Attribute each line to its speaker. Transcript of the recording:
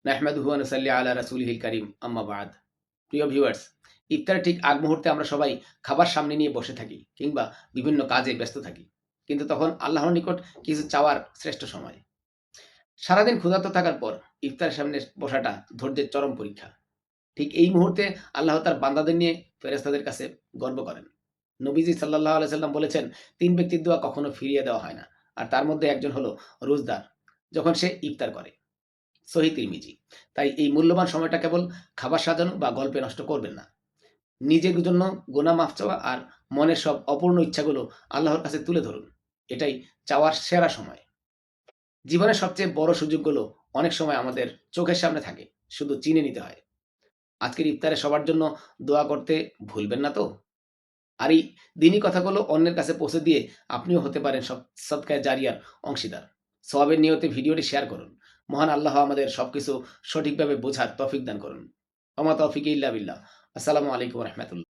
Speaker 1: নাহমাদুহু ওয়া নুসাল্লি আলা রাসূলিহিল কারীম আম্মা বাদ। প্রিয় ভিউয়ার্স, ইফতারের ঠিক আগ মুহূর্তে আমরা সবাই খাবার সামনে নিয়ে বসে থাকি কিংবা বিভিন্ন কাজে ব্যস্ত থাকি। কিন্তু তখন আল্লাহর নিকট কিছু চাওয়ার শ্রেষ্ঠ সময়। সারাদিন ক্ষুধার্ত থাকার পর ইফতারের সামনে বসাটা ধৈর্যের চরম পরীক্ষা। ঠিক এই মুহূর্তে আল্লাহ তার বান্দাদের নিয়ে ফেরেশতাদের কাছে গর্ব করেন। নবীজি সাল্লাল্লাহু আলাইহি সাল্লাম বলেছেন, ৩ ব্যক্তির দোয়া কখনো ফিরিয়ে দেওয়া হয় না। আর তার মধ্যে একজন হলো রোজদার, যখন সে ইফতার করে। সহিহ তিরমিজি। তাই এই মূল্যবান সময়টা কেবল খাবার সাজানো বা গল্পে নষ্ট করবেন না। নিজের জন্য গুনাহ মাফ চাওয়া আর মনের সব অপূর্ণ ইচ্ছাগুলো আল্লাহর কাছে তুলে ধরুন। এটাই চাওয়ার সেরা সময়। জীবনের সবচেয়ে বড় সুযোগগুলো অনেক সময় আমাদের চোখের সামনে থাকে। শুধু চিনে নিতে হয়। আজকের ইফতারে সবার জন্য দোয়া করতে ভুলবেন না তো? আর এই দিনই কথাগুলো অন্যের কাছে পৌঁছে দিয়ে আপনিও হতে পারেন সদকায়ে জারিয়ার অংশীদার। সওয়াবের নিয়তে ভিডিওটি শেয়ার করুন। মহান আল্লাহ আমাদের সবকিছু সঠিকভাবে বোঝার তৌফিক দান করুন। ওয়া মা তৌফিকি ইল্লা বিল্লাহ। আসসালামু আলাইকুম ওয়া রাহমাতুল্লাহ।